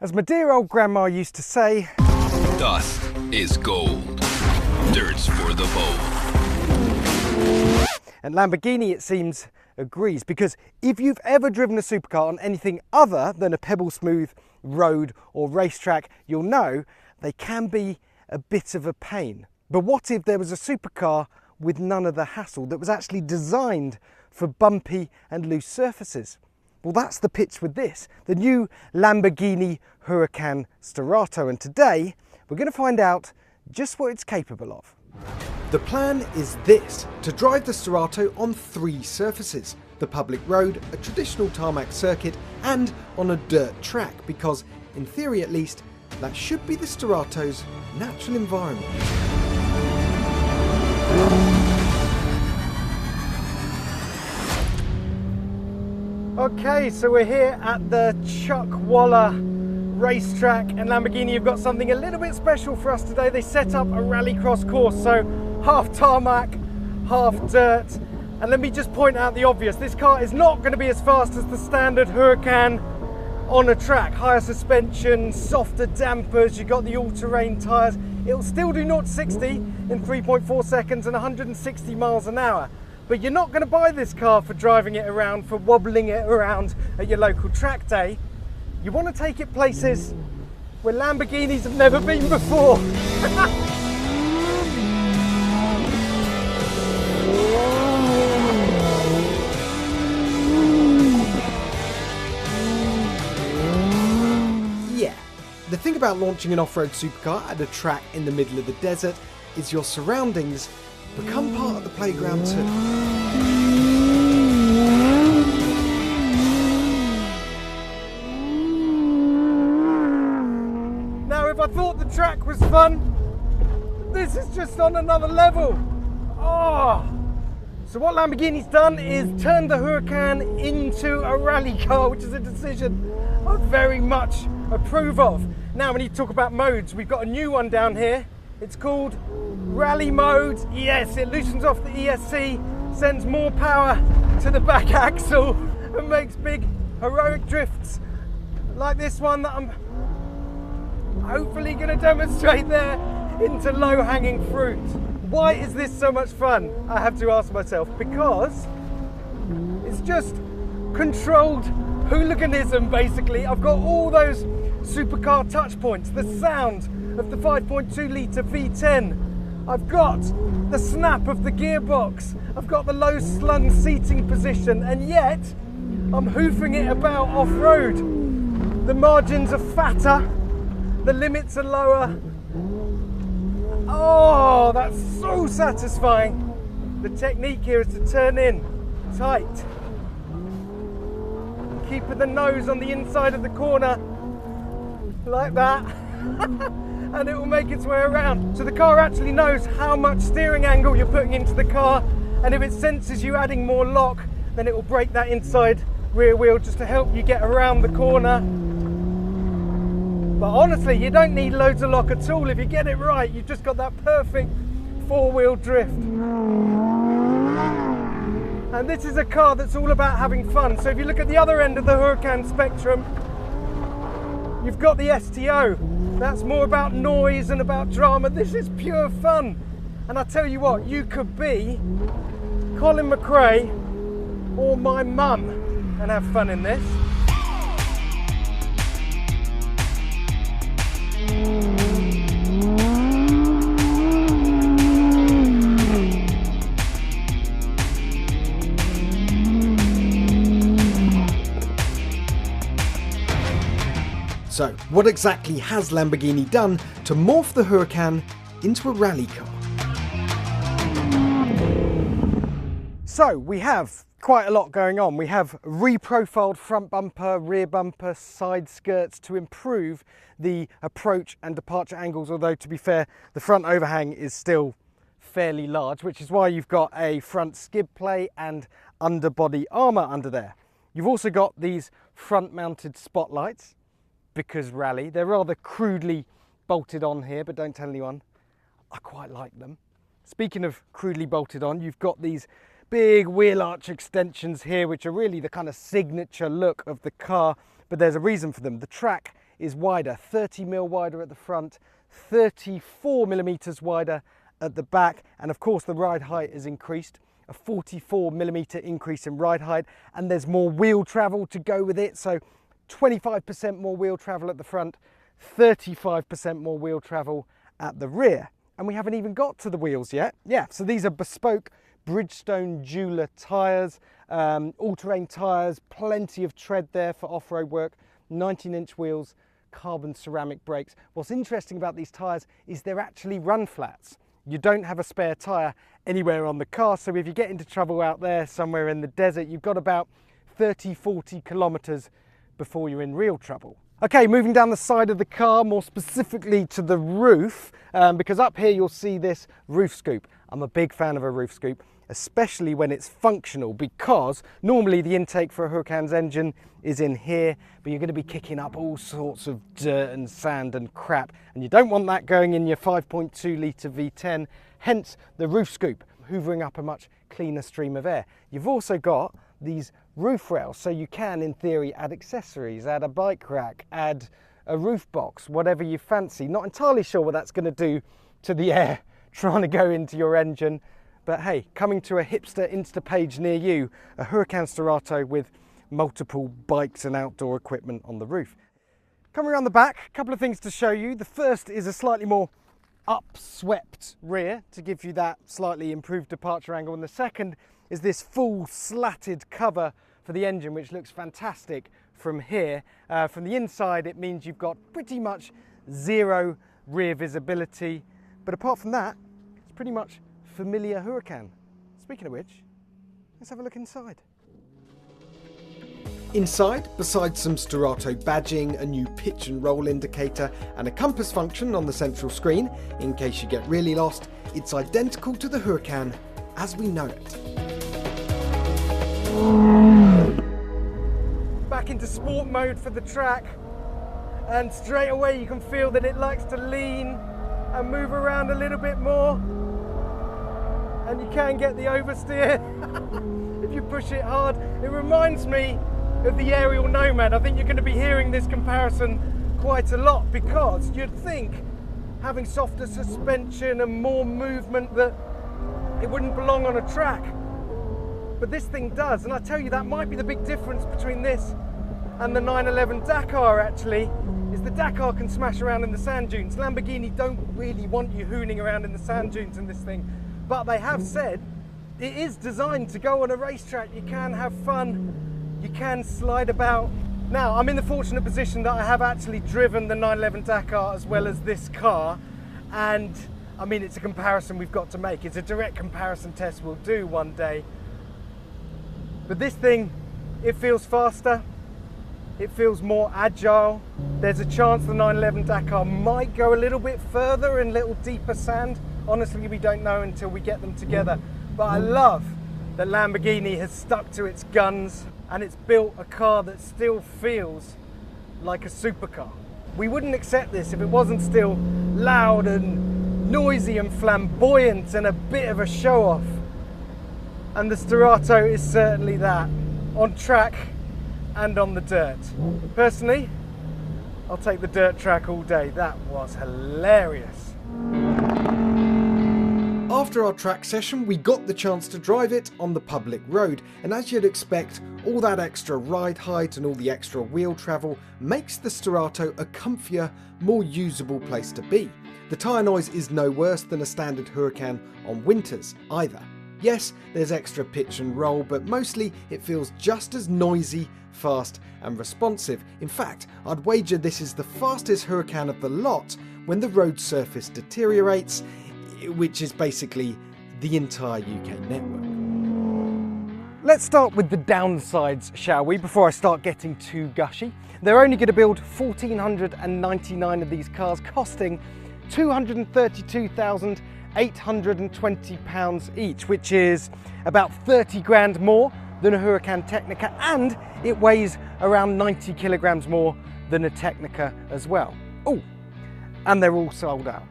As my dear old grandma used to say, dust is gold, dirt's for the bold. And Lamborghini, it seems, agrees, because if you've ever driven a supercar on anything other than a pebble smooth road or racetrack, you'll know they can be a bit of a pain. But what if there was a supercar with none of the hassle, that was actually designed for bumpy and loose surfaces? Well, that's the pitch with this, the new Lamborghini Huracán Sterrato, and today we're going to find out just what it's capable of. The plan is this: to drive the Sterrato on 3 surfaces: the public road, a traditional tarmac circuit, and on a dirt track, because, in theory at least, that should be the Sterrato's natural environment. Okay, so we're here at the Chuckwalla racetrack, and Lamborghini have got something a little bit special for us today. They set up a rallycross course, so half tarmac, half dirt. And let me just point out the obvious: this car is not going to be as fast as the standard Huracán on a track. Higher suspension, softer dampers, you've got the all-terrain tyres. It'll still do 0 to 60 in 3.4 seconds and 160 miles an hour. But you're not going to buy this car for driving it around, for wobbling it around at your local track day. You want to take it places where Lamborghinis have never been before. Yeah, the thing about launching an off-road supercar at a track in the middle of the desert is your surroundings become part of the playground too. Now, if I thought the track was fun, this is just on another level. Oh! So what Lamborghini's done is turned the Huracán into a rally car, which is a decision I very much approve of. Now, when you talk about modes, we've got a new one down here. It's called Rally Mode. Yes, it loosens off the ESC, sends more power to the back axle, and makes big heroic drifts like this one that I'm hopefully going to demonstrate there into low-hanging fruit. Why is this so much fun? I have to ask myself. Because it's just controlled hooliganism, basically. I've got all those supercar touch points, the sound of the 5.2 litre V10. I've got the snap of the gearbox. I've got the low slung seating position, and yet I'm hoofing it about off-road. The margins are fatter, the limits are lower. Oh, that's so satisfying. The technique here is to turn in tight, keeping the nose on the inside of the corner like that. And it will make its way around. So the car actually knows how much steering angle you're putting into the car, and if it senses you adding more lock, then it will brake that inside rear wheel just to help you get around the corner. But honestly, you don't need loads of lock at all. If you get it right, you've just got that perfect 4-wheel drift. And this is a car that's all about having fun. So if you look at the other end of the Huracán spectrum, you've got the STO. That's more about noise and about drama. This is pure fun. And I tell you what, you could be Colin McRae or my mum and have fun in this. So, what exactly has Lamborghini done to morph the Huracán into a rally car? So, we have quite a lot going on. We have reprofiled front bumper, rear bumper, side skirts to improve the approach and departure angles, although to be fair, the front overhang is still fairly large, which is why you've got a front skid plate and underbody armour under there. You've also got these front mounted spotlights, because rally. They're rather crudely bolted on here, but don't tell anyone. I quite like them. Speaking of crudely bolted on, you've got these big wheel arch extensions here, which are really the kind of signature look of the car, but there's a reason for them. The track is wider, 30mm wider at the front, 34mm wider at the back, and of course the ride height is increased, a 44mm increase in ride height, and there's more wheel travel to go with it, so 25% more wheel travel at the front, 35% more wheel travel at the rear. And we haven't even got to the wheels yet. Yeah, so these are bespoke Bridgestone Jeweler tyres, all-terrain tyres, plenty of tread there for off-road work, 19-inch wheels, carbon ceramic brakes. What's interesting about these tyres is they're actually run flats. You don't have a spare tyre anywhere on the car, so if you get into trouble out there somewhere in the desert, you've got about 30-40 kilometres before you're in real trouble. Okay, moving down the side of the car, more specifically to the roof, because up here you'll see this roof scoop. I'm a big fan of a roof scoop, especially when it's functional, because normally the intake for a Huracan's engine is in here, but you're going to be kicking up all sorts of dirt and sand and crap, and you don't want that going in your 5.2 litre V10, hence the roof scoop, hoovering up a much cleaner stream of air. You've also got these roof rails, so you can, in theory, add accessories, add a bike rack, add a roof box, whatever you fancy. Not entirely sure what that's going to do to the air trying to go into your engine, but hey, coming to a hipster Insta page near you, a Huracan Sterrato with multiple bikes and outdoor equipment on the roof. Coming around the back, a couple of things to show you. The first is a slightly more upswept rear to give you that slightly improved departure angle, and the second is this full slatted cover for the engine, which looks fantastic from here. From the inside, it means you've got pretty much zero rear visibility, but apart from that, it's pretty much familiar Huracan. Speaking of which, let's have a look inside. Inside, besides some Sterrato badging, a new pitch and roll indicator, and a compass function on the central screen, in case you get really lost, it's identical to the Huracan as we know it. Back into sport mode for the track, and straight away you can feel that it likes to lean and move around a little bit more, and you can get the oversteer if you push it hard. It reminds me of the Aerial Nomad. I think you're going to be hearing this comparison quite a lot, because you'd think having softer suspension and more movement that it wouldn't belong on a track. But this thing does, and I tell you, that might be the big difference between this and the 911 Dakar actually, is the Dakar can smash around in the sand dunes. Lamborghini don't really want you hooning around in the sand dunes in this thing, but they have said it is designed to go on a racetrack. You can have fun, you can slide about. Now, I'm in the fortunate position that I have actually driven the 911 Dakar as well as this car, and I mean, it's a comparison we've got to make. It's a direct comparison test we'll do one day. But this thing, it feels faster, it feels more agile. There's a chance the 911 Dakar might go a little bit further in a little deeper sand. Honestly, we don't know until we get them together. But I love that Lamborghini has stuck to its guns, and it's built a car that still feels like a supercar. We wouldn't accept this if it wasn't still loud and noisy and flamboyant and a bit of a show-off. And the Sterrato is certainly that, on track and on the dirt. Personally, I'll take the dirt track all day. That was hilarious. After our track session, we got the chance to drive it on the public road, and as you'd expect, all that extra ride height and all the extra wheel travel makes the Sterrato a comfier, more usable place to be. The tyre noise is no worse than a standard Huracan on winters either. Yes, there's extra pitch and roll, but mostly it feels just as noisy, fast and responsive. In fact, I'd wager this is the fastest Huracan of the lot when the road surface deteriorates, which is basically the entire UK network. Let's start with the downsides, shall we, before I start getting too gushy. They're only going to build 1,499 of these cars, costing £232,820 each, which is about 30 grand more than a Huracan Technica, and it weighs around 90 kilograms more than a Technica as well. Oh, and they're all sold out.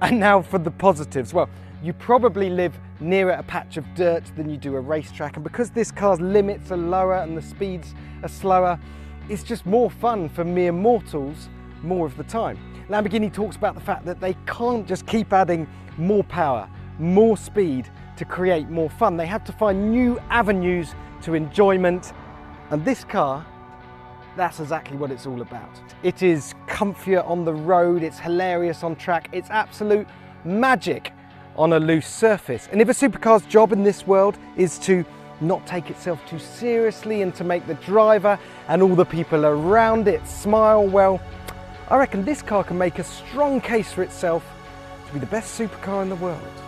And now for the positives. Well, you probably live nearer a patch of dirt than you do a racetrack, and because this car's limits are lower and the speeds are slower, it's just more fun for mere mortals more of the time. Lamborghini talks about the fact that they can't just keep adding more power, more speed to create more fun. They have to find new avenues to enjoyment, and this car, that's exactly what it's all about. It is comfier on the road, it's hilarious on track, it's absolute magic on a loose surface. And if a supercar's job in this world is to not take itself too seriously and to make the driver and all the people around it smile, well, I reckon this car can make a strong case for itself to be the best supercar in the world.